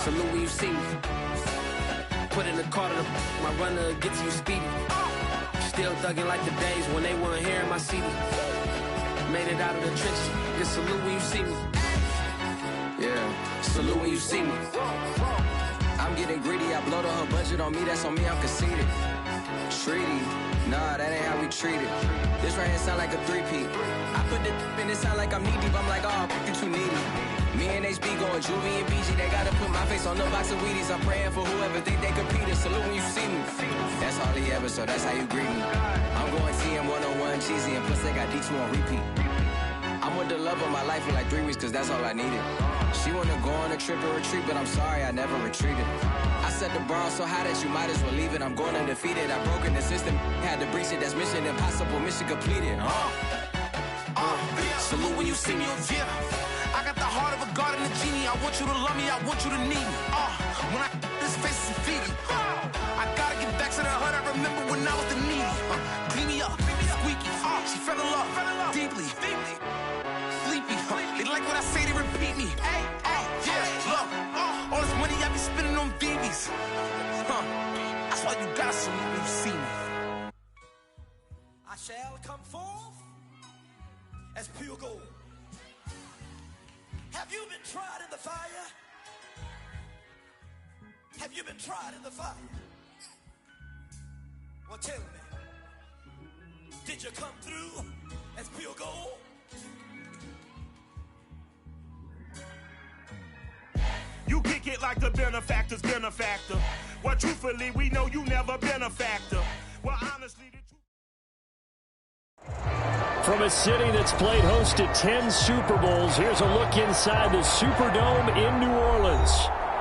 Salute when you see me. Put in the car to my runner, get to you speedy. Still thugging like the days when they weren't hearing my CD. Made it out of the trenches. Just salute when you see me. Yeah, salute when you see me. I'm getting greedy, I blow the whole budget on me, that's on me, I'm conceited. Treaty, nah, that ain't how we treat it. This right here sound like a three-peat. I put the in it sound like I'm knee-deep, I'm like, oh, you too needy. Me and HB going Juvie and BG, they gotta put my face on the box of Wheaties. I'm praying for whoever think they competed. Salute when you see me. That's all he ever, so that's how you greet me. I'm going TM 101 cheesy, and plus they got D2 on repeat. I'm with the love of my life for like 3 weeks, cause that's all I needed. She wanna go on a trip or retreat, but I'm sorry, I never retreated. I set the bar so high that you might as well leave it. I'm going undefeated, I broken the system, had to breach it, that's mission impossible, mission completed. Salute when you see me, yeah. I got the heart of a god and a genie. I want you to love me, I want you to need me. When I this face is Fiji. I gotta get back to the hood, I remember when I was the needy. Clean me up, squeaky. She fell in love, deeply. Sleepy, they like what I say, they repeat me. Yeah, look, all this money I be spending on BBs. That's why you gotta salute when you see me. I shall come forth as pure gold. Have you been tried in the fire? Have you been tried in the fire? Well, tell me, did you come through as pure gold? You kick it like the benefactor's benefactor. Well, truthfully, we know you never been a factor. Well, honestly, the From a city that's played host to 10 Super Bowls, here's a look inside the Superdome in New Orleans.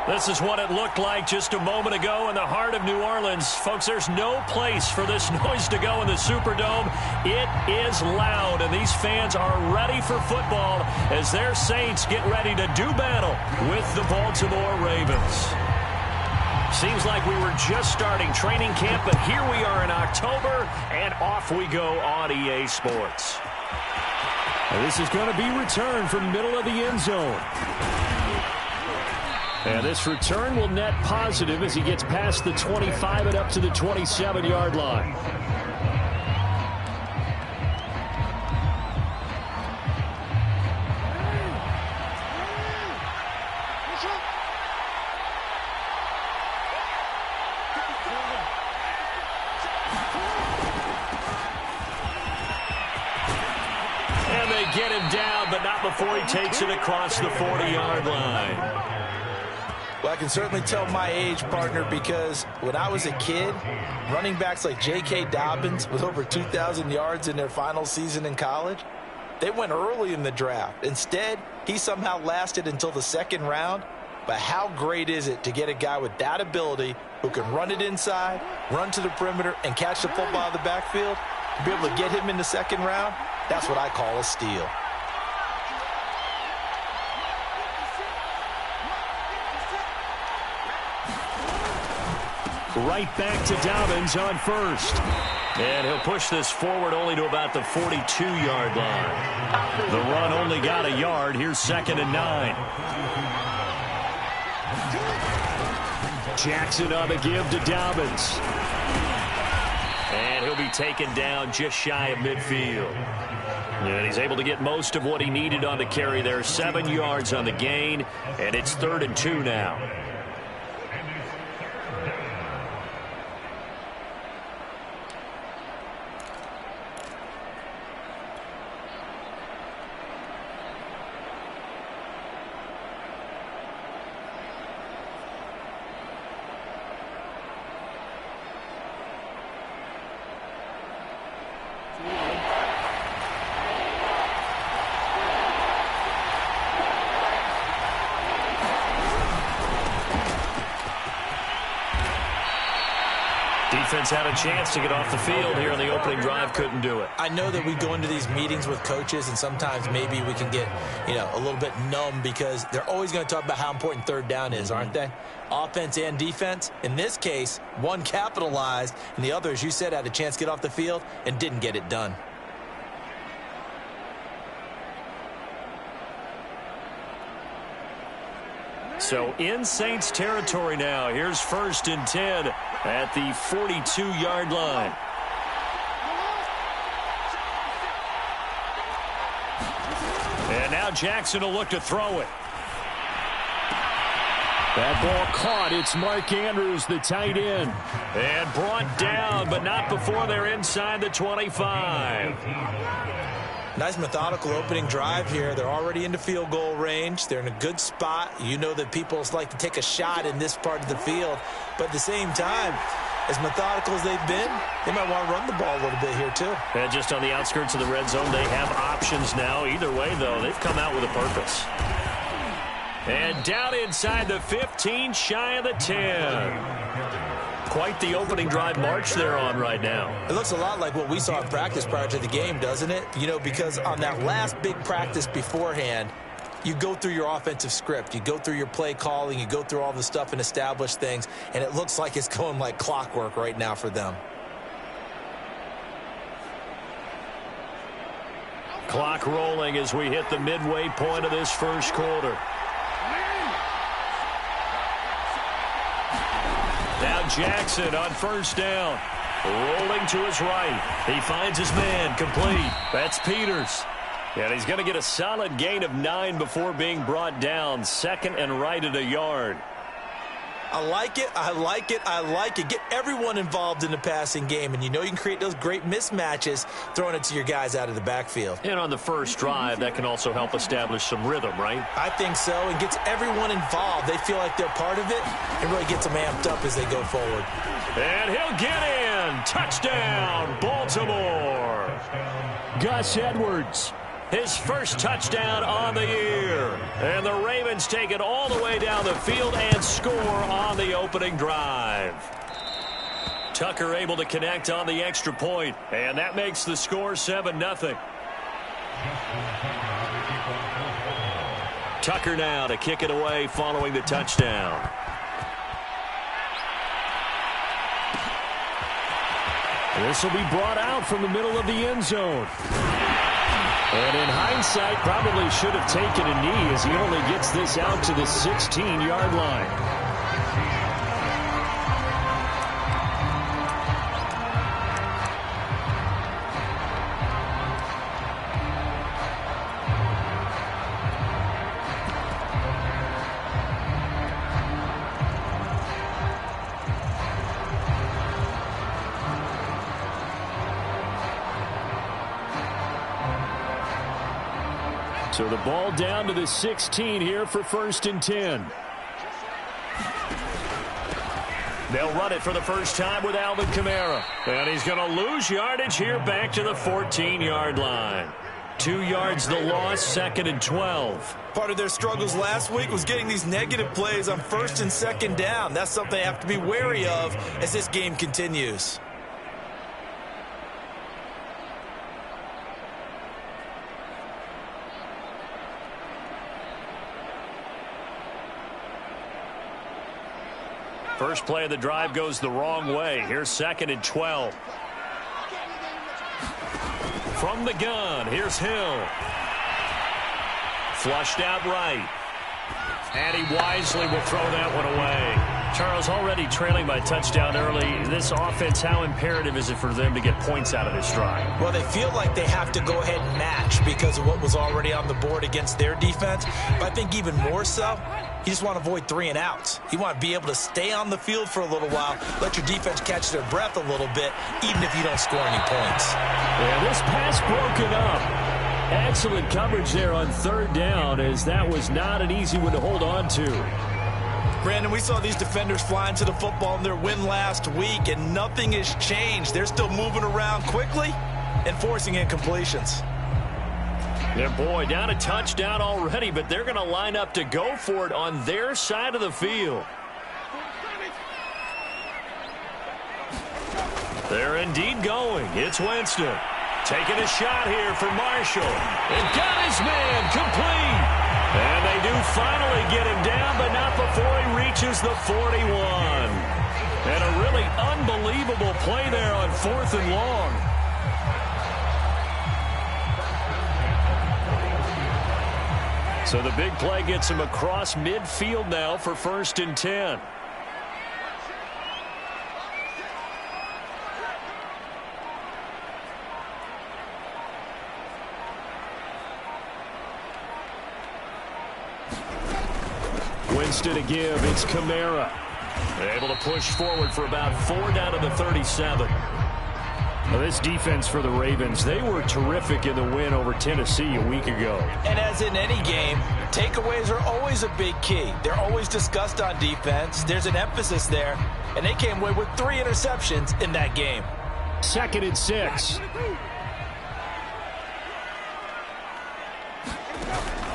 This is what it looked like just a moment ago in the heart of New Orleans. Folks, there's no place for this noise to go in the Superdome. It is loud, and these fans are ready for football as their Saints get ready to do battle with the Baltimore Ravens. Seems like we were just starting training camp, but here we are in October, and off we go on EA Sports. And this is going to be returned from middle of the end zone. And this return will net positive as he gets past the 25 and up to the 27-yard line. And they get him down, but not before he takes it across the 40-yard line. Well, I can certainly tell my age, partner, because when I was a kid, running backs like J.K. Dobbins with over 2,000 yards in their final season in college, they went early in the draft. Instead, he somehow lasted until the second round. But how great is it to get a guy with that ability who can run it inside, run to the perimeter, and catch the football out of the backfield? To be able to get him in the second round, that's what I call a steal. Right back to Dobbins on first. And he'll push this forward only to about the 42-yard line. The run only got a yard. Here's 2nd and 9. Jackson on the give to Dobbins. And he'll be taken down just shy of midfield. And he's able to get most of what he needed on the carry there. 7 yards on the gain. And it's 3rd and 2 now. Defense had a chance to get off the field here on the opening drive, couldn't do it. I know that we go into these meetings with coaches, and sometimes maybe we can get, a little bit numb because they're always going to talk about how important third down is, aren't they? Offense and defense. In this case, one capitalized, and the other, as you said, had a chance to get off the field and didn't get it done. So in Saints territory now. Here's 1st and 10 at the 42-yard line. And now Jackson will look to throw it. That ball caught. It's Mark Andrews, the tight end. And brought down, but not before they're inside the 25. Nice methodical opening drive here. They're already into field goal range. They're in a good spot. You know that people like to take a shot in this part of the field. But at the same time, as methodical as they've been, they might want to run the ball a little bit here too. And just on the outskirts of the red zone, they have options now. Either way, though, they've come out with a purpose. And down inside the 15, shy of the 10. Quite the opening drive march they're on right now. It looks a lot like what we saw in practice prior to the game, doesn't it? You know, because on that last big practice beforehand, you go through your offensive script. You go through your play calling. You go through all the stuff and establish things. And it looks like it's going like clockwork right now for them. Clock rolling as we hit the midway point of this first quarter. Now Jackson on 1st down. Rolling to his right. He finds his man complete. That's Peters. And he's going to get a solid gain of 9 before being brought down. 2nd and right at a yard. I like it. I like it. I like it. Get everyone involved in the passing game. And you know you can create those great mismatches throwing it to your guys out of the backfield. And on the first drive, that can also help establish some rhythm, right? I think so. And gets everyone involved. They feel like they're part of it. And really gets them amped up as they go forward. And he'll get in. Touchdown, Baltimore. Gus Edwards. His first touchdown on the year. And the Ravens take it all the way down the field and score on the opening drive. Tucker able to connect on the extra point, and that makes the score 7-0. Tucker now to kick it away following the touchdown. This will be brought out from the middle of the end zone. And in hindsight, probably should have taken a knee as he only gets this out to the 16-yard line. So the ball down to the 16 here for 1st and 10. They'll run it for the first time with Alvin Kamara. And he's going to lose yardage here back to the 14-yard line. 2 yards the loss, 2nd and 12. Part of their struggles last week was getting these negative plays on 1st and 2nd down. That's something they have to be wary of as this game continues. First play of the drive goes the wrong way. Here's 2nd and 12. From the gun, here's Hill. Flushed out right. And he wisely will throw that one away. Charles, already trailing by touchdown early. This offense, how imperative is it for them to get points out of this drive? Well, they feel like they have to go ahead and match because of what was already on the board against their defense. But I think even more so, you just want to avoid 3 and outs. You want to be able to stay on the field for a little while, let your defense catch their breath a little bit, even if you don't score any points. Yeah, this pass broken up. Excellent coverage there on 3rd down, as that was not an easy one to hold on to. Brandon, we saw these defenders flying to the football in their win last week, and nothing has changed. They're still moving around quickly and forcing incompletions. Yeah, boy, down a touchdown already, but they're going to line up to go for it on their side of the field. They're indeed going. It's Winston. Taking a shot here for Marshall. And got his man complete. And they do finally get him down, but not before he reaches the 41. And a really unbelievable play there on 4th and long. So the big play gets him across midfield now for 1st and 10. Winston to give. It's Kamara. Able to push forward for about 4 down to the 37. Well, this defense for the Ravens, they were terrific in the win over Tennessee a week ago. And as in any game, takeaways are always a big key. They're always discussed on defense. There's an emphasis there, and they came away with 3 interceptions in that game. 2nd and 6.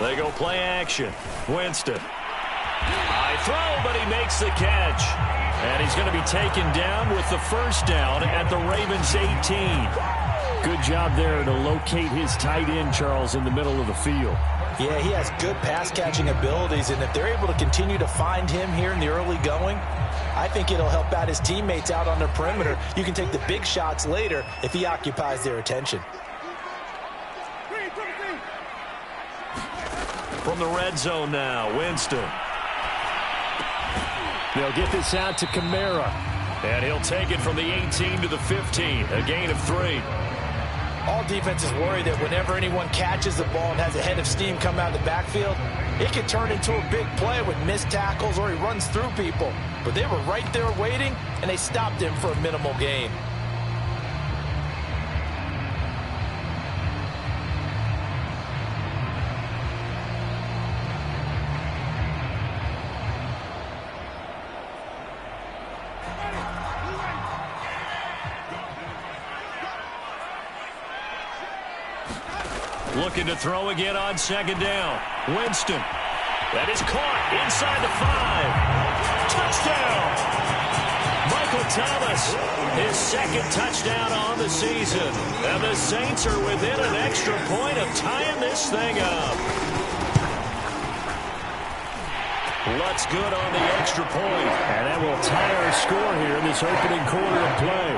They go play action. Winston. High throw, but he makes the catch. And he's going to be taken down with the 1st down at the Ravens 18. Good job there to locate his tight end, Charles, in the middle of the field. Yeah, he has good pass-catching abilities, and if they're able to continue to find him here in the early going, I think it'll help out his teammates out on the perimeter. You can take the big shots later if he occupies their attention. From the red zone now, Winston. They'll get this out to Kamara. And he'll take it from the 18 to the 15, a gain of 3. All defenses worry that whenever anyone catches the ball and has a head of steam come out of the backfield, it could turn into a big play with missed tackles or he runs through people. But they were right there waiting, and they stopped him for a minimal gain. Looking to throw again on 2nd down. Winston. That is caught inside the 5. Touchdown! Michael Thomas, his 2nd touchdown on the season. And the Saints are within an extra point of tying this thing up. Lutz good on the extra point. And that will tie our score here in this opening quarter of play.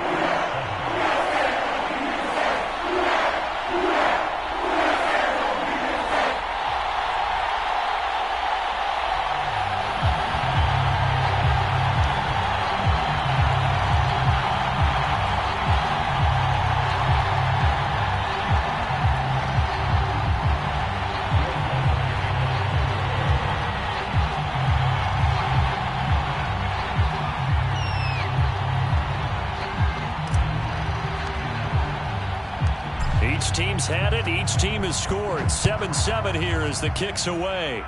Each team's had it. Each team has scored. 7-7 here as the kick's away.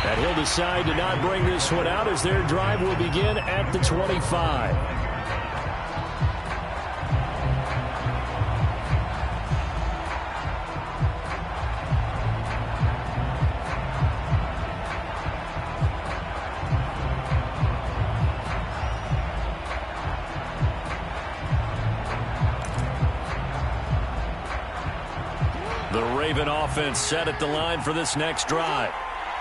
And he'll decide to not bring this one out as their drive will begin at the 25. The Raven offense set at the line for this next drive.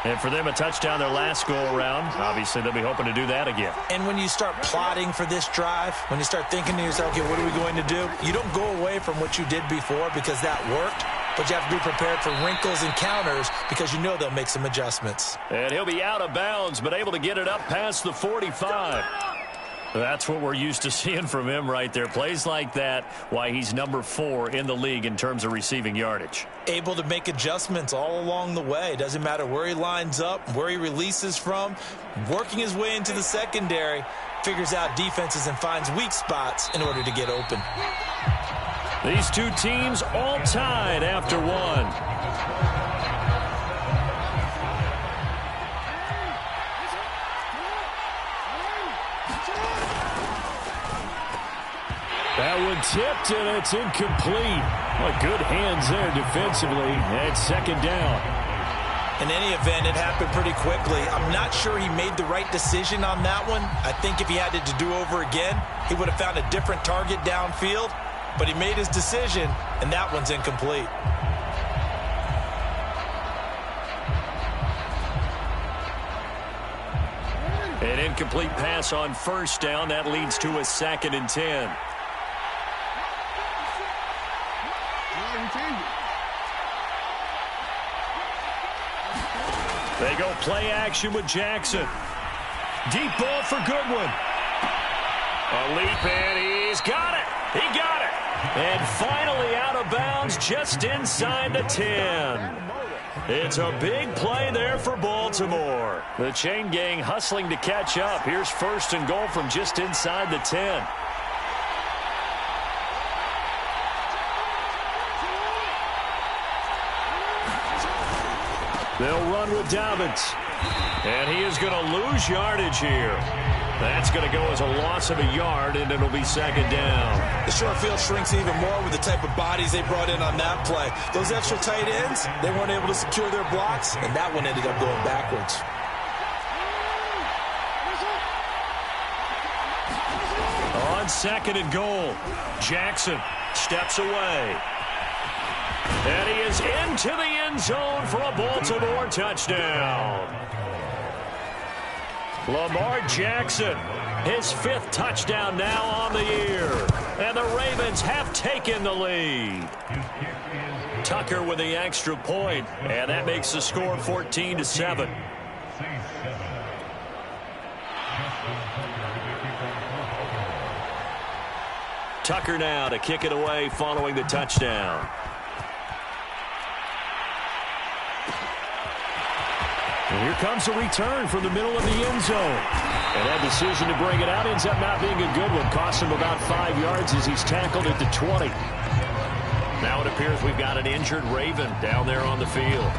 And for them, a touchdown their last go-around. Obviously, they'll be hoping to do that again. And when you start plotting for this drive, when you start thinking to yourself, okay, what are we going to do? You don't go away from what you did before because that worked, but you have to be prepared for wrinkles and counters because you know they'll make some adjustments. And he'll be out of bounds, but able to get it up past the 45. That's what we're used to seeing from him right there. Plays like that, why he's number 4 in the league in terms of receiving yardage. Able to make adjustments all along the way. Doesn't matter where he lines up, where he releases from. Working his way into the secondary, figures out defenses and finds weak spots in order to get open. These two teams all tied after one. That one tipped, and it's incomplete. Well, good hands there defensively. It's 2nd down. In any event, it happened pretty quickly. I'm not sure he made the right decision on that one. I think if he had it to do over again, he would have found a different target downfield. But he made his decision, and that one's incomplete. An incomplete pass on 1st down. That leads to a 2nd and 10. They go play action with Jackson. Deep ball for Goodwin. A leap, and he's got it. He got it. And finally out of bounds just inside the 10. It's a big play there for Baltimore. The chain gang hustling to catch up. Here's 1st and goal from just inside the 10. They'll run with Dobbins. And he is going to lose yardage here. That's going to go as a loss of a yard, and it'll be 2nd down. The short field shrinks even more with the type of bodies they brought in on that play. Those extra tight ends, they weren't able to secure their blocks, and that one ended up going backwards. On 2nd and goal, Jackson steps away. And he is into the end zone for a Baltimore touchdown. Lamar Jackson, his 5th touchdown now on the year. And the Ravens have taken the lead. Tucker with the extra point, and that makes the score 14-7. Tucker now to kick it away following the touchdown. And here comes a return from the middle of the end zone. And that decision to bring it out ends up not being a good one. Costs him about 5 yards as he's tackled at the 20. Now it appears we've got an injured Raven down there on the field.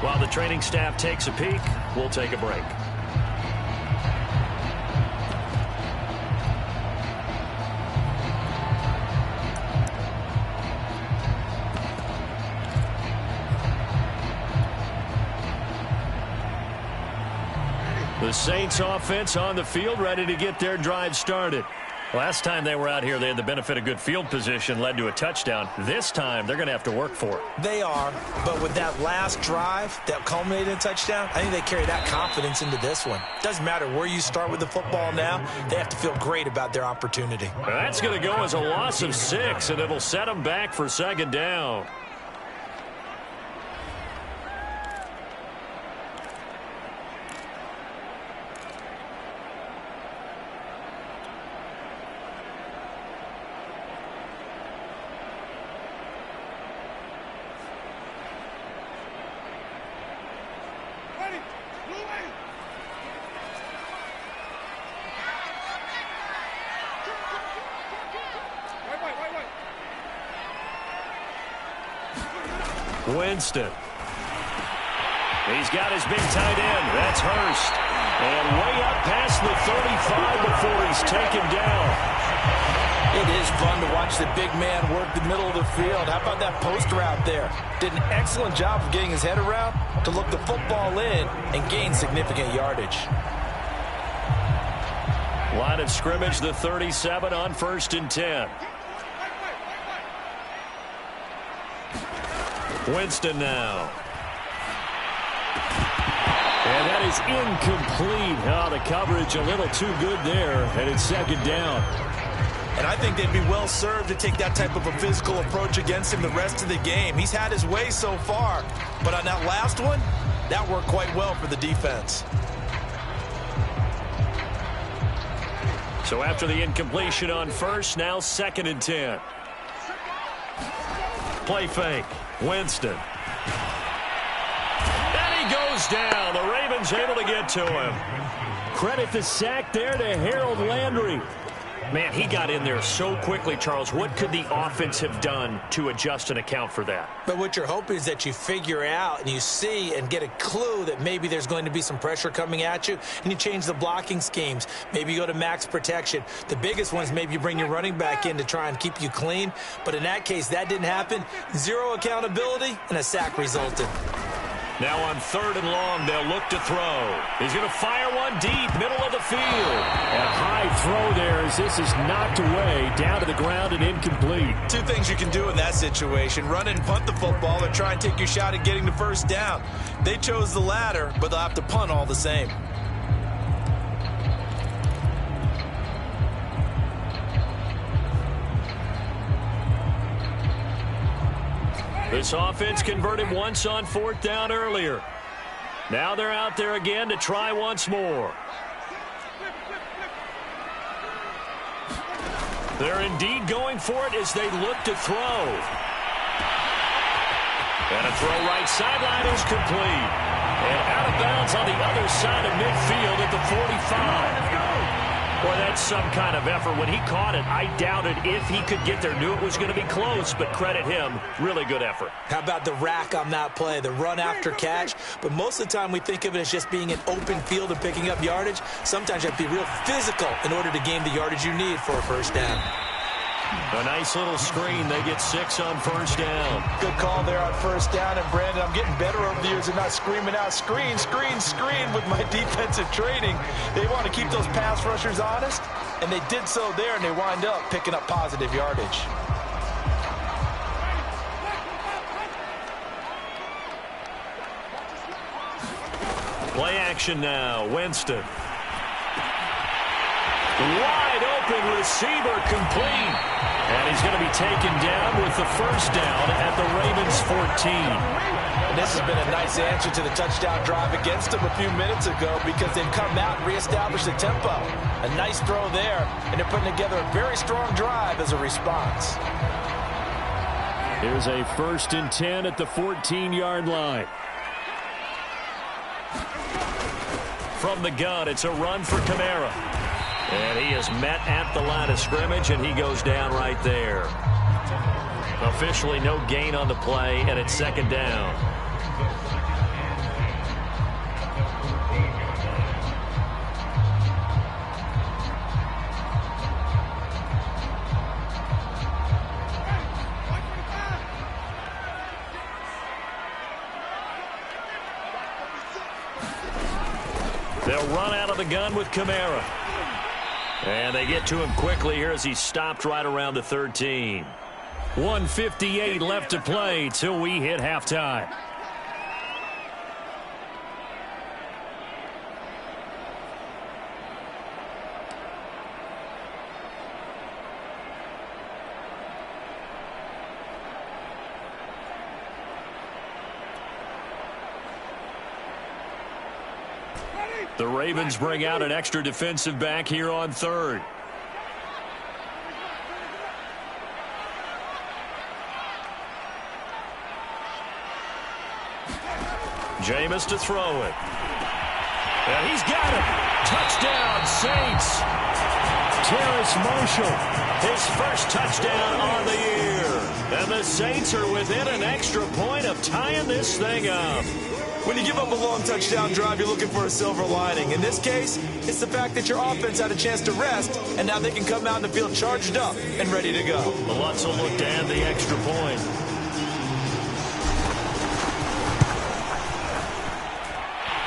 While the training staff takes a peek, we'll take a break. The Saints offense on the field, ready to get their drive started. Last time they were out here, they had the benefit of good field position, led to a touchdown. This time, they're going to have to work for it. They are, but with that last drive that culminated in a touchdown, I think they carry that confidence into this one. Doesn't matter where you start with the football now, they have to feel great about their opportunity. That's going to go as a loss of 6, and it'll set them back for 2nd down. Winston. He's got his big tight end. That's Hurst. And way up past the 35 before he's taken down. It is fun to watch the big man work the middle of the field. How about that post route there? Did an excellent job of getting his head around to look the football in and gain significant yardage. Line of scrimmage, the 37 on 1st and 10. Winston now. And that is incomplete. Oh, the coverage a little too good there, and it's 2nd down. And I think they'd be well served to take that type of a physical approach against him the rest of the game. He's had his way so far, but on that last one, that worked quite well for the defense. So after the incompletion on 1st, now 2nd and 10. Play fake. Winston. And he goes down. The Ravens able to get to him. Credit the sack there to Harold Landry. Man, he got in there so quickly, Charles. What could the offense have done to adjust and account for that? But what you're hoping is that you figure out and you see and get a clue that maybe there's going to be some pressure coming at you, and you change the blocking schemes. Maybe you go to max protection. The biggest one is maybe you bring your running back in to try and keep you clean. But in that case, that didn't happen. 0 accountability, and a sack resulted. Now on 3rd and long, they'll look to throw. He's going to fire one deep, middle of the field. And a high throw there as this is knocked away, down to the ground and incomplete. 2 things you can do in that situation: run and punt the football, or try and take your shot at getting the 1st down. They chose the latter, but they'll have to punt all the same. This offense converted once on 4th down earlier. Now they're out there again to try once more. They're indeed going for it as they look to throw. And a throw right sideline is complete. And out of bounds on the other side of midfield at the 45. Boy, that's some kind of effort. When he caught it, I doubted if he could get there. Knew it was going to be close, but credit him. Really good effort. How about the rack on that play, the run after catch? But most of the time we think of it as just being an open field and picking up yardage. Sometimes you have to be real physical in order to gain the yardage you need for a first down. A nice little screen. They get 6 on first down. Good call there on first down. And, Brandon, I'm getting better over the years and not screaming out, screen, screen, screen with my defensive training. They want to keep those pass rushers honest, and they did so there, and they wind up picking up positive yardage. Play action now. Winston. Wide open receiver complete. And he's going to be taken down with the first down at the Ravens 14. And this has been a nice answer to the touchdown drive against them a few minutes ago because they've come out and reestablished the tempo. A nice throw there, and they're putting together a very strong drive as a response. Here's a 1st and 10 at the 14-yard line. From the gun, it's a run for Kamara. And he is met at the line of scrimmage, and he goes down right there. Officially no gain on the play, and it's 2nd down. They'll run out of the gun with Kamara. And they get to him quickly here as he stopped right around the 13. 1:58 left to play till we hit halftime. The Ravens bring out an extra defensive back here on 3rd. Jameis to throw it. And he's got it. Touchdown, Saints. Terrace Marshall, his first touchdown on the year. And the Saints are within an extra point of tying this thing up. When you give up a long touchdown drive, you're looking for a silver lining. In this case, it's the fact that your offense had a chance to rest, and now they can come out in the field charged up and ready to go. Lutz will look to add the extra point.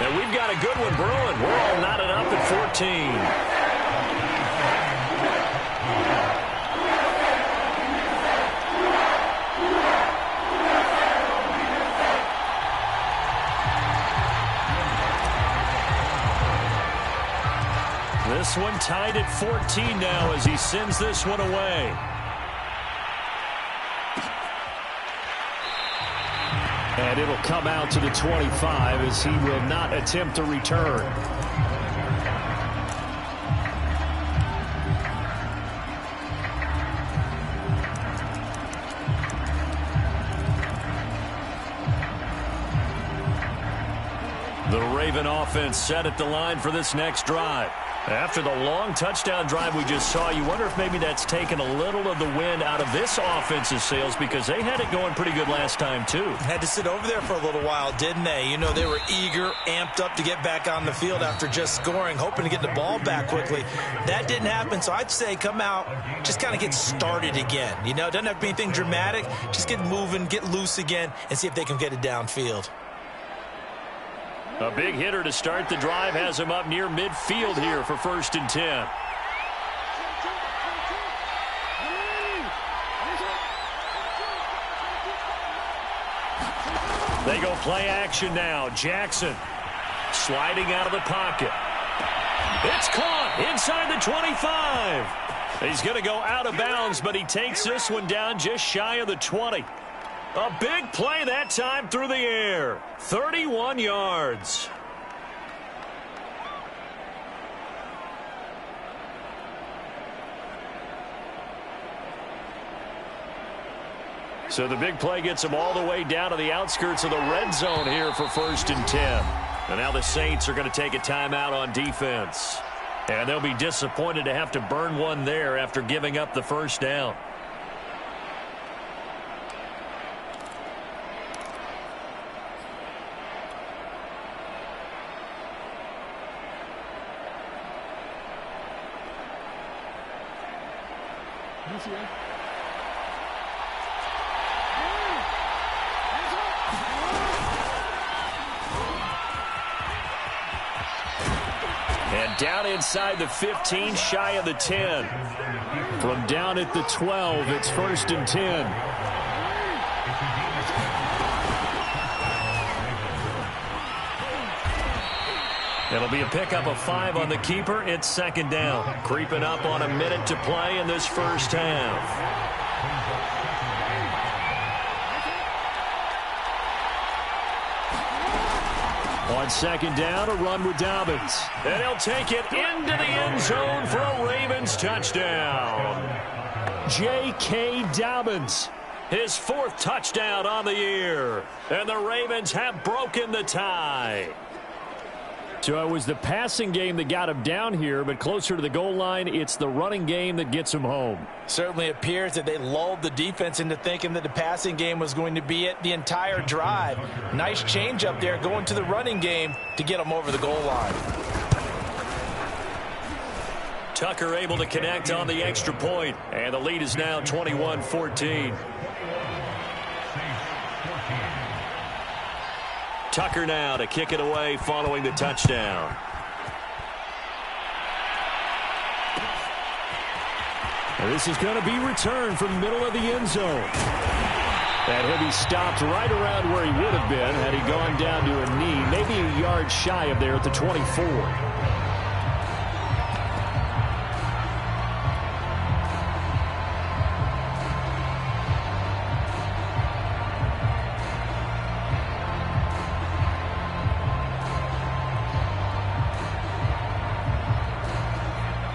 And we've got a good one brewing. We're all knotted up at 14. This one tied at 14 now as he sends this one away. And it'll come out to the 25 as he will not attempt to return. The Raven offense set at the line for this next drive. After the long touchdown drive we just saw, you wonder if maybe that's taken a little of the wind out of this offense's sails because they had it going pretty good last time, too. Had to sit over there for a little while, didn't they? You know, they were eager, amped up to get back on the field after just scoring, hoping to get the ball back quickly. That didn't happen, so I'd say come out, just kind of get started again. You know, it doesn't have to be anything dramatic. Just get moving, get loose again, and see if they can get it downfield. A big hitter to start the drive has him up near midfield here for 1st and 10. They go play action now. Jackson sliding out of the pocket. It's caught inside the 25. He's going to go out of bounds, but he takes this one down just shy of the 20. A big play that time through the air. 31 yards. So the big play gets them all the way down to the outskirts of the red zone here for 1st and 10. And now the Saints are going to take a timeout on defense. And they'll be disappointed to have to burn one there after giving up the first down. And down inside the 15, shy of the 10. From down at the 12, it's 1st and 10. It'll be a pickup of 5 on the keeper. It's 2nd down. Creeping up on a minute to play in this first half. On 2nd down, a run with Dobbins. And he'll take it into the end zone for a Ravens touchdown. J.K. Dobbins, his 4th touchdown on the year. And the Ravens have broken the tie. So it was the passing game that got him down here, but closer to the goal line, it's the running game that gets him home. Certainly appears that they lulled the defense into thinking that the passing game was going to be it the entire drive. Nice change up there going to the running game to get them over the goal line. Tucker able to connect on the extra point, and the lead is now 21-14. Tucker now to kick it away following the touchdown. And this is going to be returned from the middle of the end zone. And he'll be stopped right around where he would have been had he gone down to a knee, maybe a yard shy of there at the 24.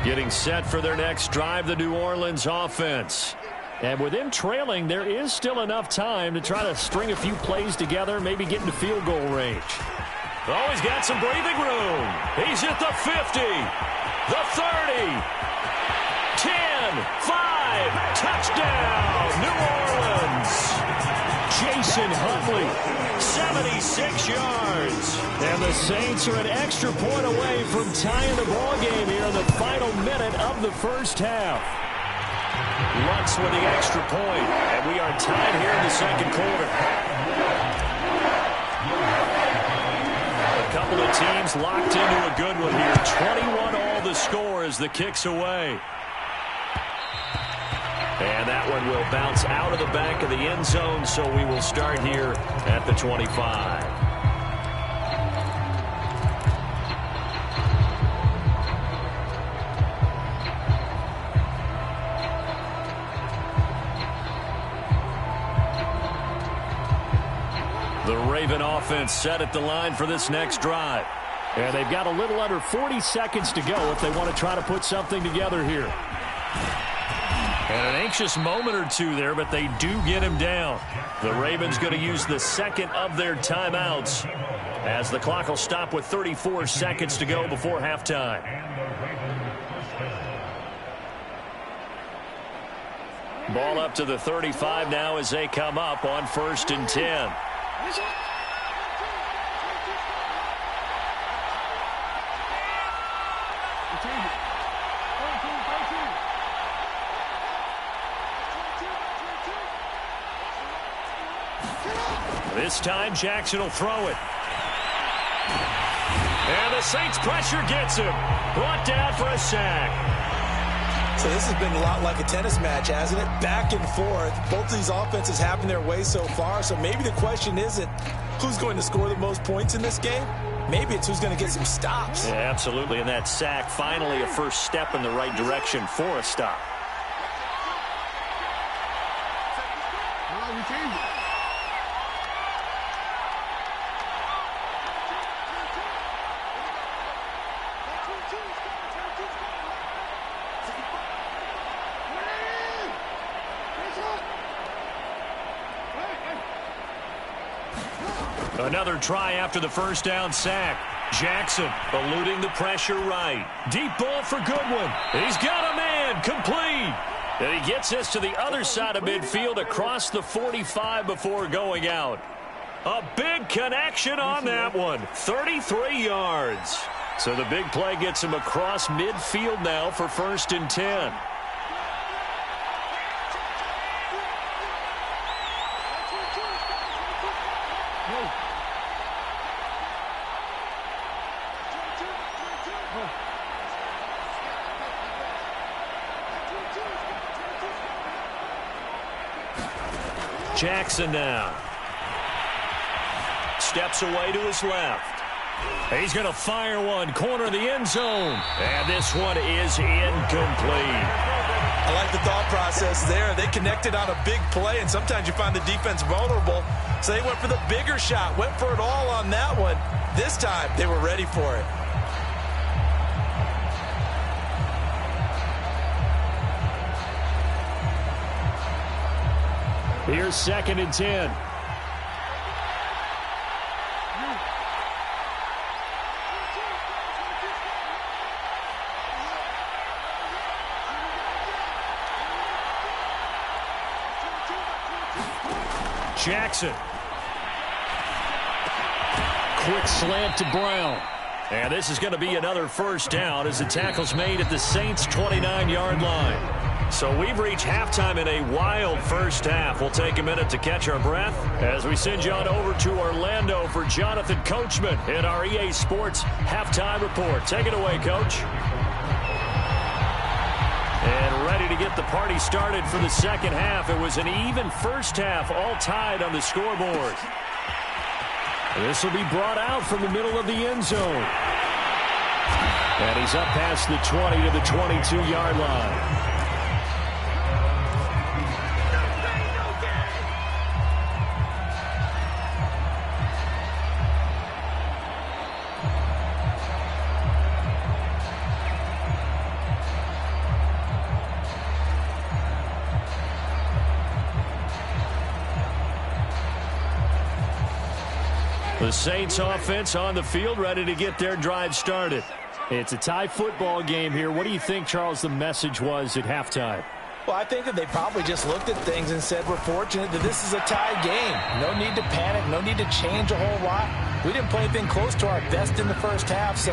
Getting set for their next drive, the New Orleans offense. And with them trailing, there is still enough time to try to string a few plays together, maybe get into field goal range. Oh, he's got some breathing room. He's at the 50, the 30, 10, 5, touchdown, New Orleans. Jason Huntley, 76 yards. And the Saints are an extra point away from tying the ball game here in the final minute of the first half. Lutz with the extra point, and we are tied here in the second quarter. A couple of teams locked into a good one here. 21-all the score as the kick's away. And that one will bounce out of the back of the end zone, so we will start here at the 25. The Raven offense set at the line for this next drive. And they've got a little under 40 seconds to go if they want to try to put something together here. And an anxious moment or two there, but they do get him down. The Ravens going to use the second of their timeouts as the clock will stop with 34 seconds to go before halftime. Ball up to the 35 now as they come up on 1st and 10. This time Jackson will throw it. And the Saints pressure gets him. Brought down for a sack. So this has been a lot like a tennis match, hasn't it? Back and forth. Both of these offenses having their way so far. So maybe the question isn't who's going to score the most points in this game. Maybe it's who's going to get some stops. Yeah, absolutely. And that sack, finally a first step in the right direction for a stop. Another try after the first down sack. Jackson eluding the pressure right. Deep ball for Goodwin. He's got a man. Complete. And he gets this to the other side of midfield across the 45 before going out. A big connection on that one. 33 yards. So the big play gets him across midfield now for 1st and 10. Jackson now. Steps away to his left. He's going to fire one, corner of the end zone. And this one is incomplete. I like the thought process there. They connected on a big play, and sometimes you find the defense vulnerable. So they went for the bigger shot, went for it all on that one. This time, they were ready for it. Here's 2nd and 10. Jackson. Quick slant to Brown. And this is going to be another first down as the tackle's made at the Saints' 29-yard line. So we've reached halftime in a wild first half. We'll take a minute to catch our breath as we send you on over to Orlando for Jonathan Coachman in our EA Sports Halftime Report. Take it away, Coach. And ready to get the party started for the second half. It was an even first half, all tied on the scoreboard. This will be brought out from the middle of the end zone. And he's up past the 20 to the 22-yard line. The Saints offense on the field, ready to get their drive started. It's a tie football game here. What do you think, Charles, the message was at halftime? Well, I think that they probably just looked at things and said, we're fortunate that this is a tie game. No need to panic, no need to change a whole lot. We didn't play anything close to our best in the first half, so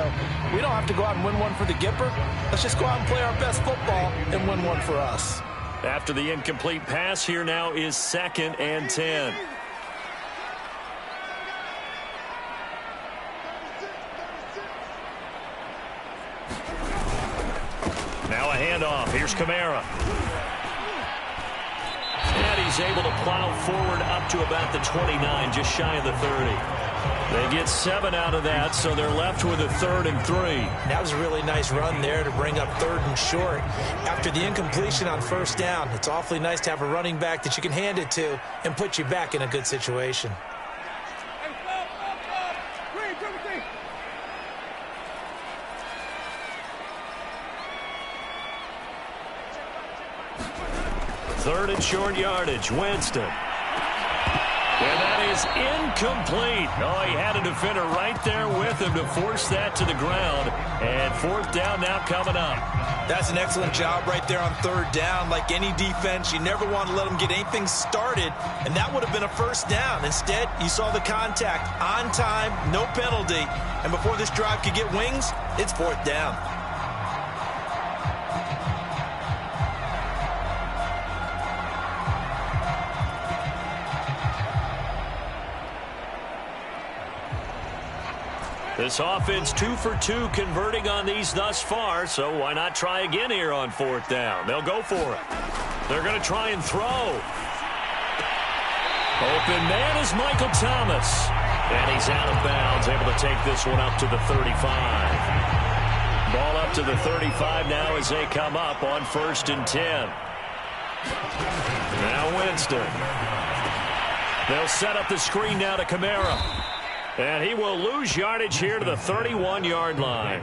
we don't have to go out and win one for the Gipper. Let's just go out and play our best football and win one for us. After the incomplete pass, here now is 2nd and 10. Now a handoff. Here's Kamara. And he's able to plow forward up to about the 29, just shy of the 30. They get 7 out of that, so they're left with a 3rd and 3. That was a really nice run there to bring up 3rd and short. After the incompletion on first down, it's awfully nice to have a running back that you can hand it to and put you back in a good situation. Third and short yardage, Winston. And that is incomplete. Oh, he had a defender right there with him to force that to the ground. And 4th down now coming up. That's an excellent job right there on 3rd down. Like any defense, you never want to let them get anything started. And that would have been a first down. Instead, you saw the contact on time, no penalty. And before this drive could get wings, it's 4th down. This offense 2 for 2 converting on these thus far, so why not try again here on 4th down? They'll go for it. They're going to try and throw. Open man is Michael Thomas. And he's out of bounds, able to take this one up to the 35. Ball up to the 35 now as they come up on 1st and 10. Now Winston. They'll set up the screen now to Kamara. And he will lose yardage here to the 31-yard line.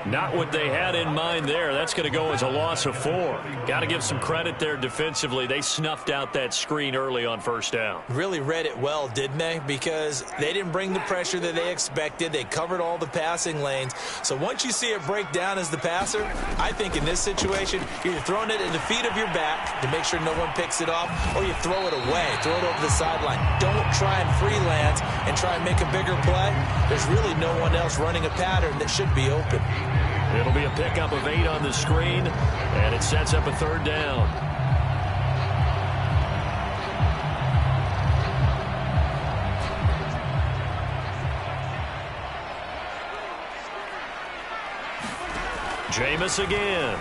Not what they had in mind there. That's going to go as a loss of 4. Got to give some credit there defensively. They snuffed out that screen early on first down. Really read it well, didn't they? Because they didn't bring the pressure that they expected. They covered all the passing lanes. So once you see it break down as the passer, I think in this situation, you're throwing it at the feet of your back to make sure no one picks it off, or you throw it away, throw it over the sideline. Don't try and freelance and try and make a bigger play. There's really no one else running a pattern that should be open. It'll be a pickup of 8 on the screen, and it sets up a 3rd down. Jameis again.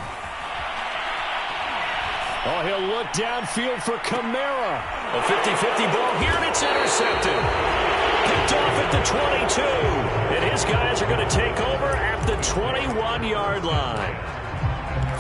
Oh, he'll look downfield for Kamara. A 50-50 ball here, and it's intercepted. Picked off at the 22. And his guys are going to take over at the 21-yard line.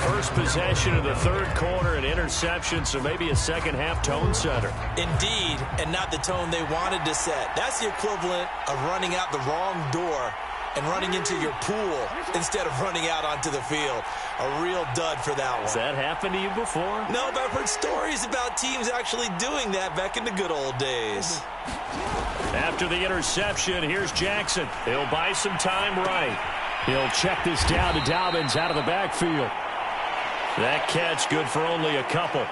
First possession of the 3rd quarter, an interception, so maybe a second-half tone setter. Indeed, and not the tone they wanted to set. That's the equivalent of running out the wrong door and running into your pool instead of running out onto the field. A real dud for that one. Has that happened to you before? No, but I've heard stories about teams actually doing that back in the good old days. After the interception, here's Jackson. He'll buy some time right. He'll check this down to Dobbins out of the backfield. That catch good for only a couple.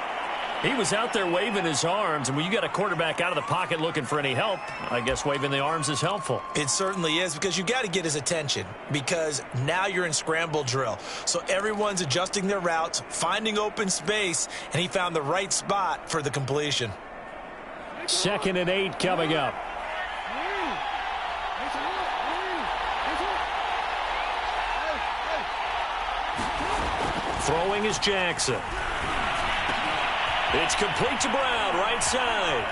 He was out there waving his arms, and when you got a quarterback out of the pocket looking for any help, I guess waving the arms is helpful. It certainly is, because you got to get his attention, because now you're in scramble drill. So everyone's adjusting their routes, finding open space, and he found the right spot for the completion. 2nd and 8 coming up. Throwing is Jackson. It's complete to Brown, right side.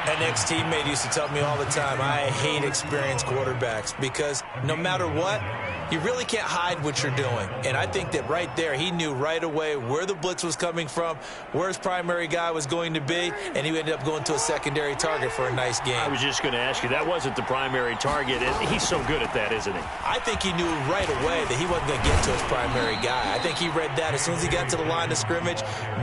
An ex-teammate used to tell me all the time, I hate experienced quarterbacks, because no matter what, you really can't hide what you're doing. And I think that right there, he knew right away where the blitz was coming from, where his primary guy was going to be, and he ended up going to a secondary target for a nice game. I was just going to ask you, that wasn't the primary target. He's so good at that, isn't he? I think he knew right away that he wasn't going to get to his primary guy. I think he read that as soon as he got to the line of scrimmage,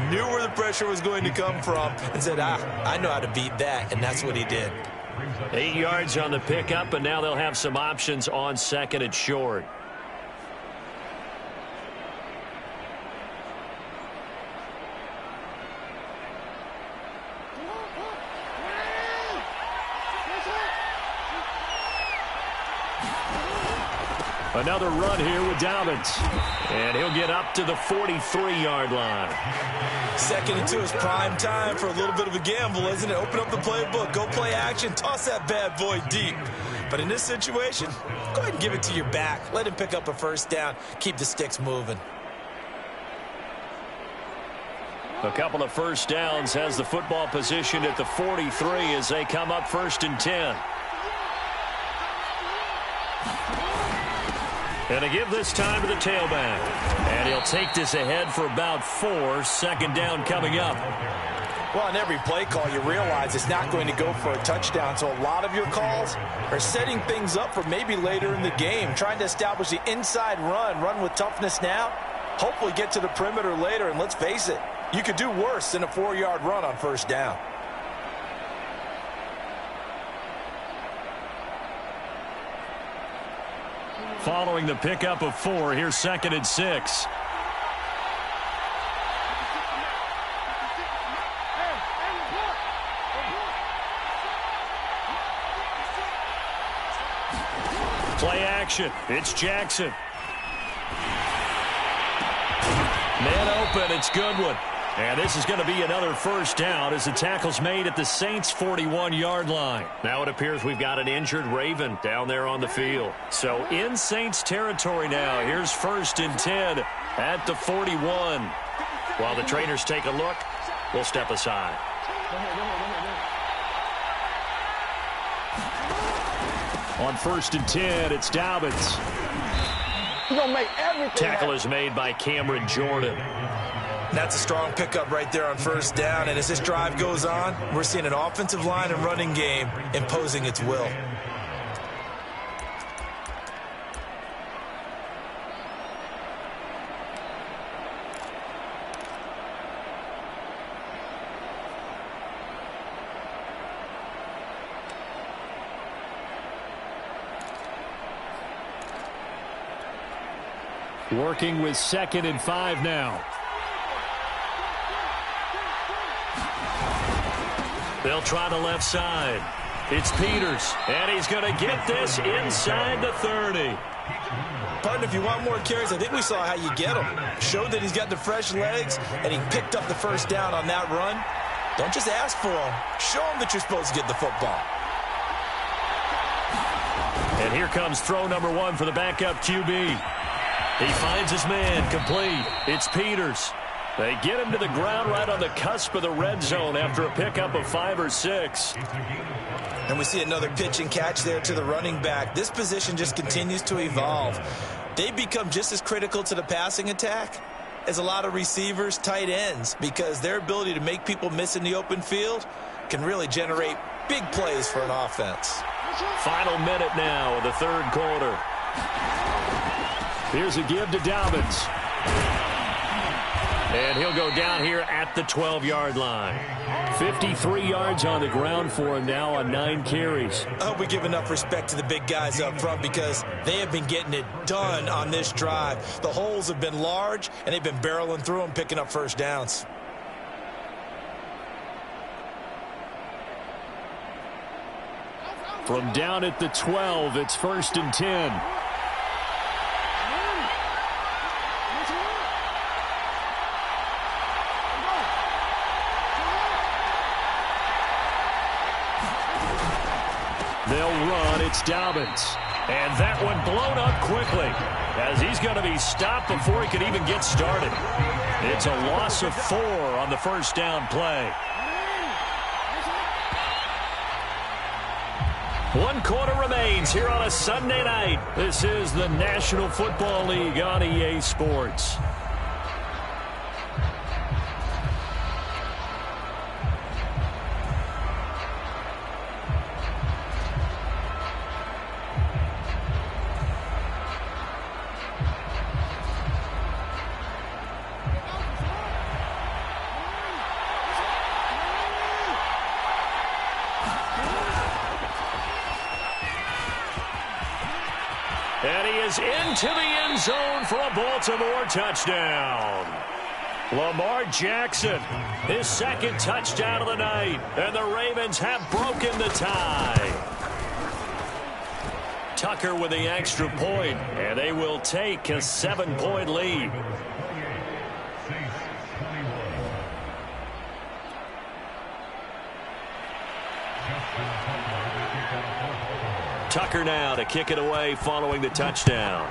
knew where the pressure was going to come from, and said, I know how to beat that, and that's what he did. 8 yards on the pickup, and now they'll have some options on 2nd and short. Another run here with Dobbins. And he'll get up to the 43-yard line. 2nd and 2 is prime time for a little bit of a gamble, isn't it? Open up the playbook, go play action, toss that bad boy deep. But in this situation, go ahead and give it to your back. Let him pick up a 1st down. Keep the sticks moving. A couple of 1st downs, has the football position at the 43 as they come up 1st and 10. And they give this time to the tailback. And he'll take this ahead for about 4. 2nd down coming up. Well, on every play call, you realize it's not going to go for a touchdown. So a lot of your calls are setting things up for maybe later in the game, trying to establish the inside run with toughness now, hopefully get to the perimeter later. And let's face it, you could do worse than a 4-yard run on 1st down. Following the pickup of 4, here's 2nd and 6. Play action. It's Jackson. Man open. It's Goodwin. And this is going to be another 1st down as the tackle's made at the Saints' 41-yard line. Now it appears we've got an injured Raven down there on the field. So in Saints territory now. Here's 1st and 10 at the 41. While the trainers take a look, we'll step aside. On 1st and 10, it's Dobbins. He's going to make everything Tackle is made by Cameron Jordan. That's a strong pickup right there on first down. And as this drive goes on, we're seeing an offensive line and running game imposing its will. Working with 2nd and 5 now. They'll try the left side. It's Peters, and he's going to get this inside the 30. Partner, if you want more carries, I think we saw how you get them. Showed that he's got the fresh legs, and he picked up the first down on that run. Don't just ask for them. Show them that you're supposed to get the football. And here comes throw number 1 for the backup QB. He finds his man, complete. It's Peters. They get him to the ground right on the cusp of the red zone after a pickup of 5 or 6. And we see another pitch and catch there to the running back. This position just continues to evolve. They become just as critical to the passing attack as a lot of receivers, tight ends, because their ability to make people miss in the open field can really generate big plays for an offense. Final minute now of the 3rd quarter. Here's a give to Dobbins. And he'll go down here at the 12-yard line. 53 yards on the ground for him now on 9 carries. I hope we give enough respect to the big guys up front because they have been getting it done on this drive. The holes have been large, and they've been barreling through them, picking up first downs. From down at the 12, it's 1st and 10. They'll run. It's Dobbins. And that one blown up quickly as he's going to be stopped before he can even get started. It's a loss of 4 on the first down play. 1 quarter remains here on a Sunday night. This is the National Football League on EA Sports. And he is into the end zone for a Baltimore touchdown. Lamar Jackson, his 2nd touchdown of the night. And the Ravens have broken the tie. Tucker with the extra point, and they will take a 7-point lead. Tucker now to kick it away following the touchdown.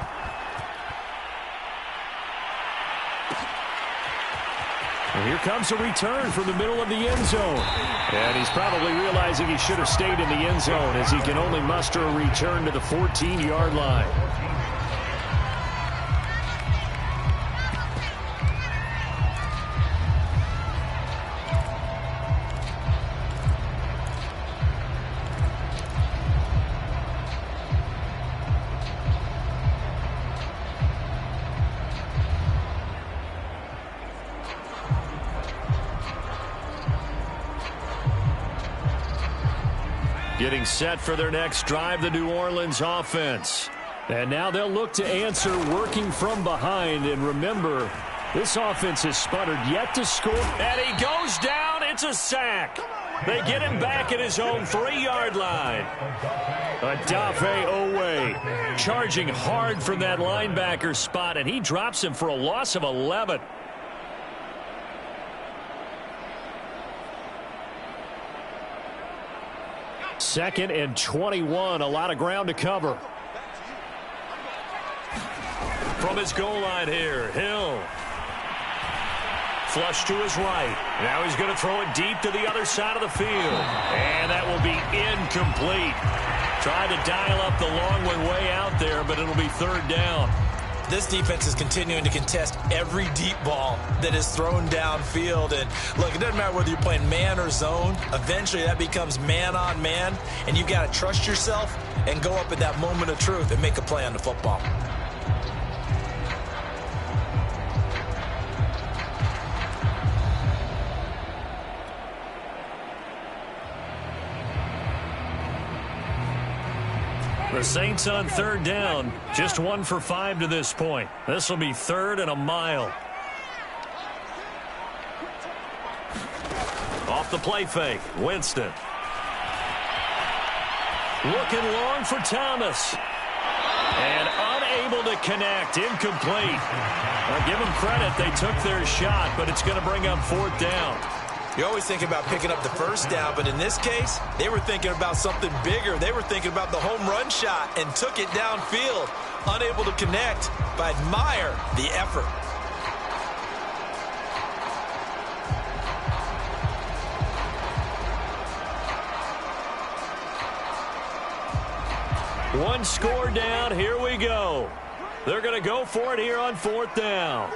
And here comes a return from the middle of the end zone. And he's probably realizing he should have stayed in the end zone as he can only muster a return to the 14-yard line. Getting set for their next drive, the New Orleans offense. And now they'll look to answer working from behind. And remember, this offense has sputtered yet to score. And he goes down. It's a sack. They get him back at his own 3-yard line. Odafe Owe charging hard from that linebacker spot, and he drops him for a loss of 11. Second and 21, a lot of ground to cover. From his goal line here, Hill. Flush to his right. Now he's going to throw it deep to the other side of the field. And that will be incomplete. Tried to dial up the long one way out there, but it'll be 3rd down. This defense is continuing to contest every deep ball that is thrown downfield. And look, it doesn't matter whether you're playing man or zone. Eventually that becomes man on man, and you've got to trust yourself and go up at that moment of truth and make a play on the football. The Saints on third down, just 1 for 5 to this point. This will be 3rd and a mile. Off the play fake, Winston. Looking long for Thomas. And unable to connect, incomplete. I'll give them credit, they took their shot, but it's going to bring up 4th down. You always think about picking up the first down, but in this case, they were thinking about something bigger. They were thinking about the home run shot and took it downfield. Unable to connect, but admire the effort. One score down, here we go. They're going to go for it here on 4th down.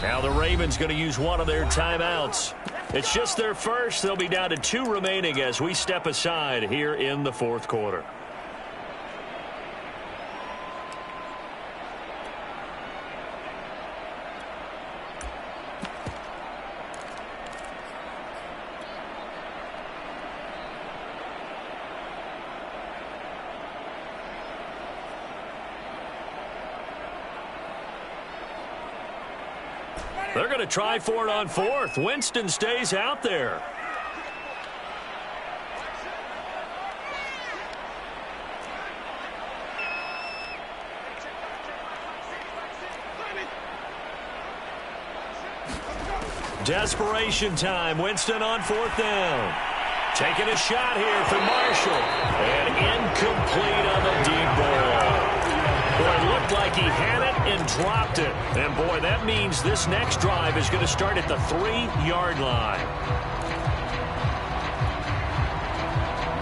Now the Ravens going to use one of their timeouts. It's just their first. They'll be down to 2 remaining as we step aside here in the 4th quarter. They're going to try for it on 4th. Winston stays out there. Desperation time. Winston on 4th down. Taking a shot here for Marshall. And incomplete on the deep ball. Boy, it looked like he had it and dropped it. And, boy, that means this next drive is going to start at the 3-yard line.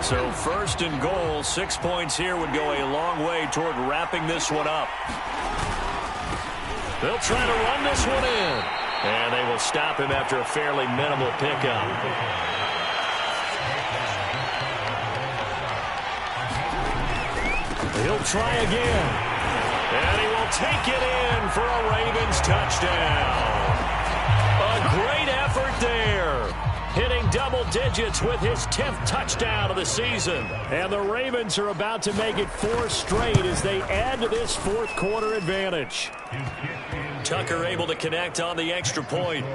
So 1st and goal, 6 points here would go a long way toward wrapping this one up. They'll try to run this one in. And they will stop him after a fairly minimal pickup. He'll try again. And he will take it in for a Ravens touchdown. A great effort there. Hitting double digits with his 10th touchdown of the season. And the Ravens are about to make it 4 straight as they add to this 4th quarter advantage. Tucker able to connect on the extra point.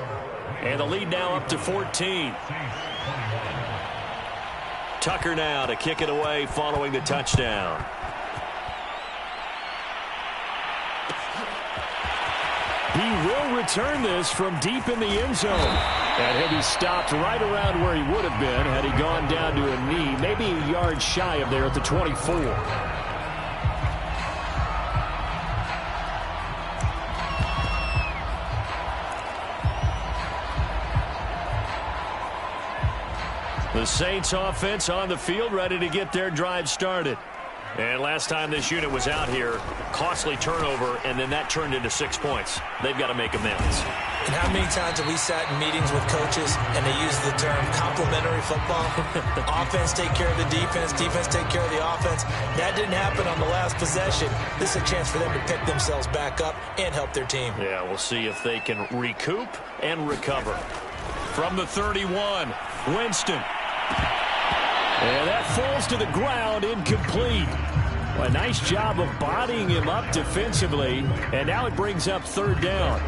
And the lead now up to 14. Tucker now to kick it away following the touchdown. He will return this from deep in the end zone. And he'll be stopped right around where he would have been had he gone down to a knee, maybe a yard shy of there at the 24. The Saints offense on the field ready to get their drive started. And last time this unit was out here, costly turnover, and then that turned into 6 points. They've got to make amends. And how many times have we sat in meetings with coaches and they use the term complementary football? Offense take care of the defense, defense take care of the offense. That didn't happen on the last possession. This is a chance for them to pick themselves back up and help their team. Yeah, we'll see if they can recoup and recover. From the 31, Winston. And that falls to the ground, incomplete. A nice job of bodying him up defensively, and now it brings up 3rd down.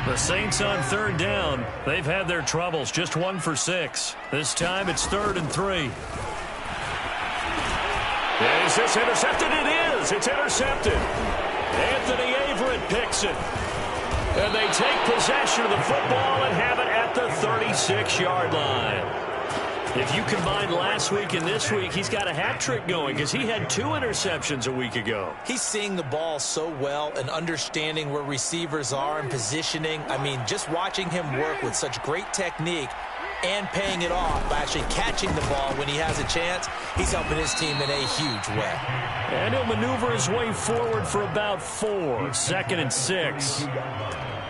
The Saints on 3rd down. They've had their troubles, just 1 for 6. This time it's 3rd and 3. Is this intercepted? It is. It's intercepted. Anthony Averett picks it. And they take possession of the football and have it at the 36-yard line. If you combine last week and this week, he's got a hat trick going because he had 2 interceptions a week ago. He's seeing the ball so well and understanding where receivers are and positioning. I mean, just watching him work with such great technique, and paying it off by actually catching the ball when he has a chance. He's helping his team in a huge way. And he'll maneuver his way forward for about 4. 2nd and 6.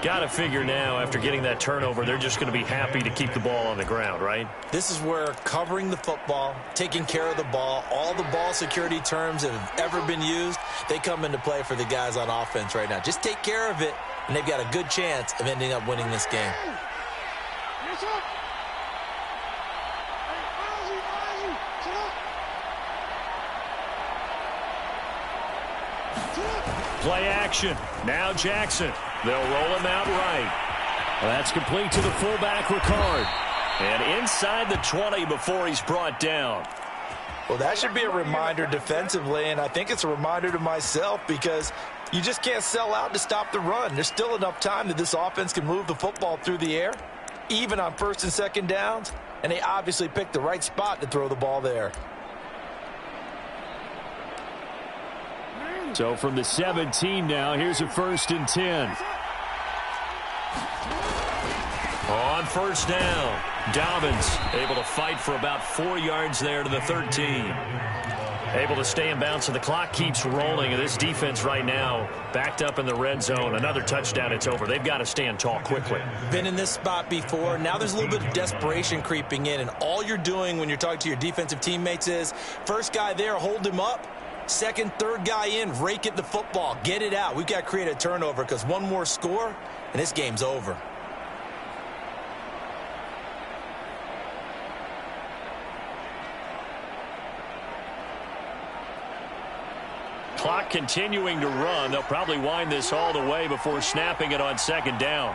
Got to figure now, after getting that turnover, they're just going to be happy to keep the ball on the ground, right? This is where covering the football, taking care of the ball, all the ball security terms that have ever been used, they come into play for the guys on offense right now. Just take care of it, and they've got a good chance of ending up winning this game. Play action. Now Jackson. They'll roll him out right. That's complete to the fullback, Ricard. And inside the 20 before he's brought down. Well, that should be a reminder defensively, and I think it's a reminder to myself because you just can't sell out to stop the run. There's still enough time that this offense can move the football through the air, even on 1st and 2nd downs, and they obviously picked the right spot to throw the ball there. So from the 17 now, here's a 1st and 10. On 1st down, Dobbins able to fight for about 4 yards there to the 13. Able to stay in bounds, so the clock keeps rolling. And this defense right now backed up in the red zone. Another touchdown, it's over. They've got to stand tall quickly. Been in this spot before. Now there's a little bit of desperation creeping in. And all you're doing when you're talking to your defensive teammates is, first guy there, hold him up. 2nd, 3rd guy in, rake at the football. Get it out. We've got to create a turnover because one more score, and this game's over. Clock continuing to run. They'll probably wind this all the way before snapping it on 2nd down.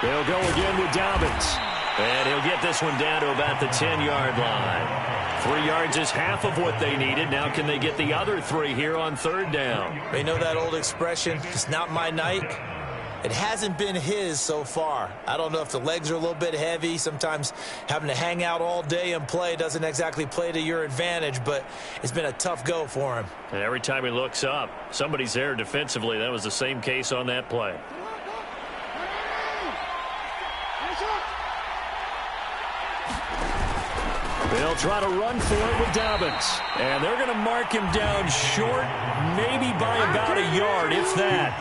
They'll go again with Dobbins. And he'll get this one down to about the 10-yard line. 3 yards is half of what they needed. Now can they get the other 3 here on 3rd down? They know that old expression, it's not my night. It hasn't been his so far. I don't know if the legs are a little bit heavy. Sometimes having to hang out all day and play doesn't exactly play to your advantage, but it's been a tough go for him. And every time he looks up, somebody's there defensively. That was the same case on that play. They'll try to run for it with Dobbins. And they're going to mark him down short, maybe by about a yard, if that.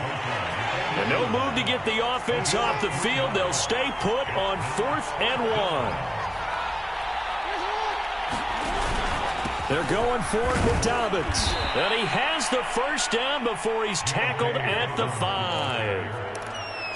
And no move to get the offense off the field. They'll stay put on 4th and 1. They're going for it with Dobbins. And he has the 1st down before he's tackled at the 5.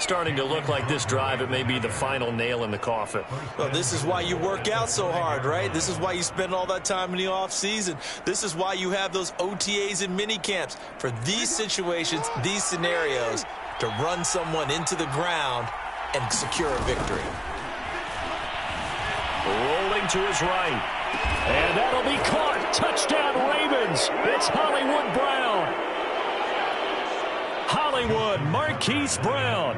Starting to look like this drive, it may be the final nail in the coffin. Well, this is why you work out so hard, right? This is why you spend all that time in the offseason. This is why you have those OTAs and mini camps. For these situations, these scenarios, to run someone into the ground and secure a victory. Rolling to his right. And that'll be caught. Touchdown, Ravens. It's Hollywood Brown. Hollywood Marquise Brown,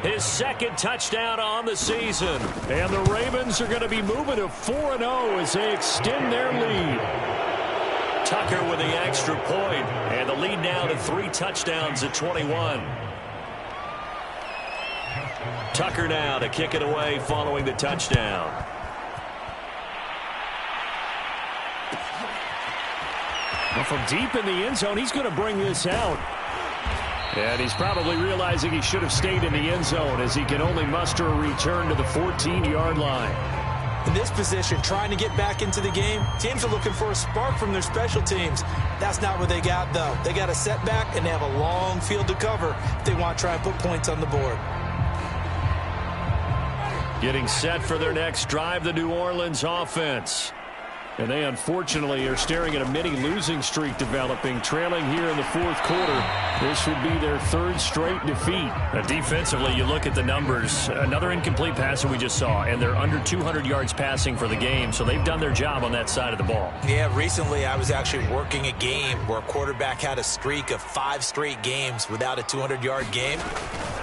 his 2nd touchdown on the season. And the Ravens are going to be moving to 4-0 as they extend their lead. Tucker with the extra point, and the lead now to 3 touchdowns at 21. Tucker now to kick it away following the touchdown. Well, from deep in the end zone, he's going to bring this out. And he's probably realizing he should have stayed in the end zone as he can only muster a return to the 14-yard line. In this position, trying to get back into the game, teams are looking for a spark from their special teams. That's not what they got, though. They got a setback, and they have a long field to cover if they want to try and put points on the board. Getting set for their next drive, the New Orleans offense. And they, unfortunately, are staring at a mini losing streak developing, trailing here in the 4th quarter. This would be their 3rd straight defeat. Defensively, you look at the numbers. Another incomplete pass that we just saw, and they're under 200 yards passing for the game, so they've done their job on that side of the ball. Yeah, recently I was actually working a game where a quarterback had a streak of 5 straight games without a 200-yard game,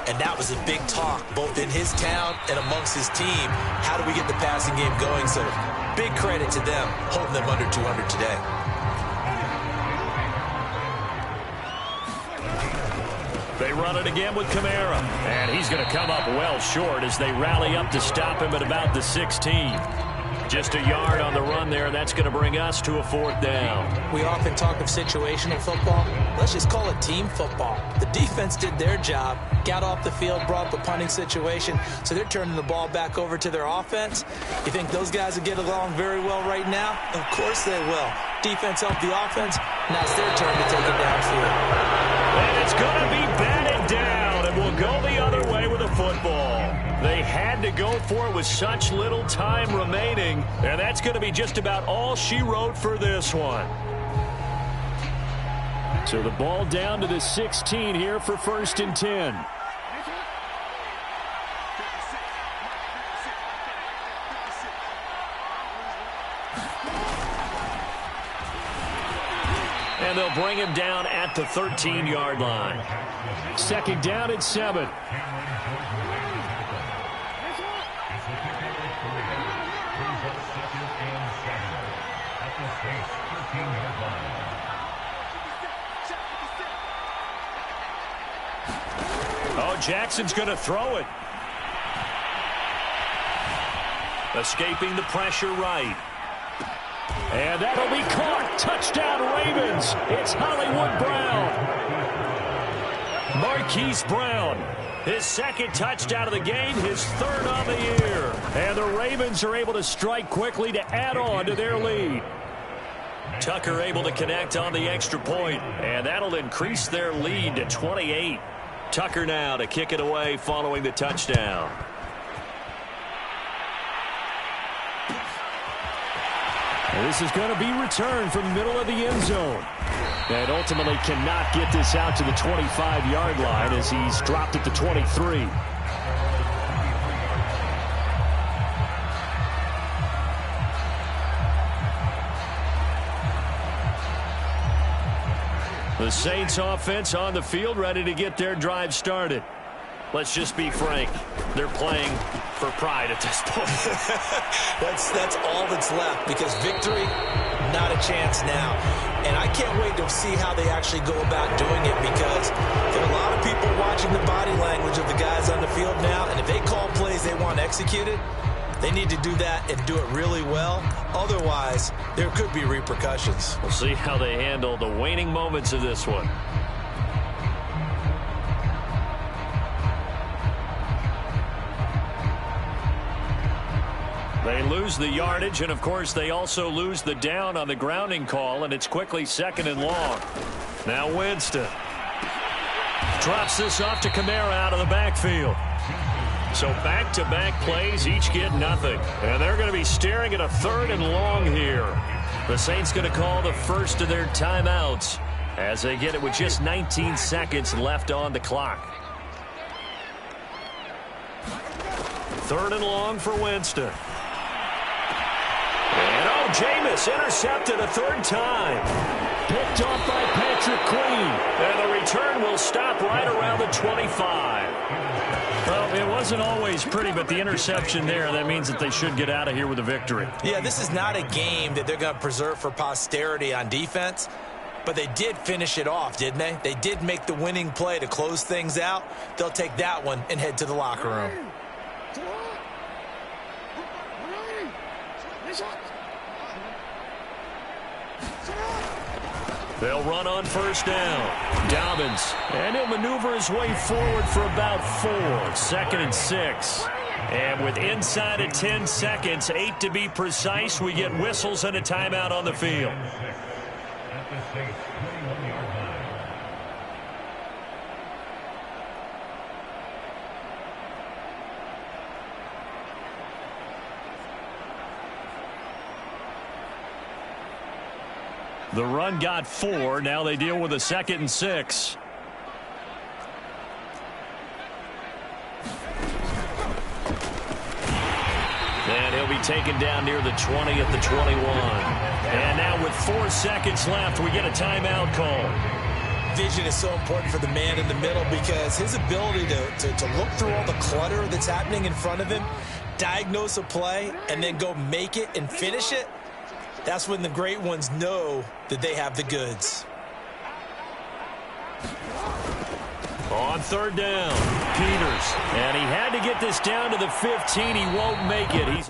and that was a big talk, both in his town and amongst his team. How do we get the passing game going? So big credit to them, holding them under 200 today. They run it again with Kamara. And he's going to come up well short as they rally up to stop him at about the 16. Just a yard on the run there. That's going to bring us to a 4th down. We often talk of situational football. Let's just call it team football. The defense did their job, got off the field, brought up a punting situation, so they're turning the ball back over to their offense. You think those guys will get along very well right now? Of course they will. Defense helped the offense. Now it's their turn to take it downfield. And it's going to be batted down, and we'll go the other way with a football. They had to go for it with such little time remaining, and that's going to be just about all she wrote for this one. So the ball down to the 16 here for 1st and 10. And they'll bring him down at the 13-yard line. 2nd down and 7. Oh, Jackson's going to throw it. Escaping the pressure right. And that'll be caught. Touchdown, Ravens. It's Hollywood Brown. Marquise Brown. His 2nd touchdown of the game, his 3rd on the year. And the Ravens are able to strike quickly to add on to their lead. Tucker able to connect on the extra point, and that'll increase their lead to 28. Tucker now to kick it away following the touchdown. And this is going to be returned from the middle of the end zone. And ultimately cannot get this out to the 25-yard line as he's dropped at the 23. The Saints offense on the field ready to get their drive started. Let's just be frank. They're playing for pride at this point. That's all that's left, because victory, not a chance now. And I can't wait to see how they actually go about doing it, because there are a lot of people watching the body language of the guys on the field now, and if they call plays they want executed, they need to do that and do it really well. Otherwise, there could be repercussions. We'll see how they handle the waning moments of this one. They lose the yardage, and of course they also lose the down on the grounding call, and it's quickly 2nd and long. Now Winston drops this off to Kamara out of the backfield. So back-to-back plays, each get nothing. And they're going to be staring at a 3rd and long here. The Saints going to call the first of their timeouts as they get it with just 19 seconds left on the clock. 3rd and long for Winston. And oh, Jameis intercepted a 3rd time. Picked off by Patrick Queen. And the return will stop right around the 25. Well, it wasn't always pretty, but the interception there, that means that they should get out of here with a victory. Yeah, this is not a game that they're going to preserve for posterity on defense, but they did finish it off, didn't they? They did make the winning play to close things out. They'll take that one and head to the locker room. They'll run on 1st down. Dobbins, and he'll maneuver his way forward for about 4. 2nd and 6. And with inside of 10 seconds, 8 to be precise, we get whistles and a timeout on the field. The run got 4. Now they deal with a 2nd and 6. And he'll be taken down near the 20 at the 21. And now with 4 seconds left, we get a timeout call. Vision is so important for the man in the middle, because his ability to look through all the clutter that's happening in front of him, diagnose a play, and then go make it and finish it, that's when the great ones know that they have the goods. On third down, Peters. And he had to get this down to the 15. He won't make it. He's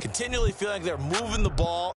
continually feeling like they're moving the ball.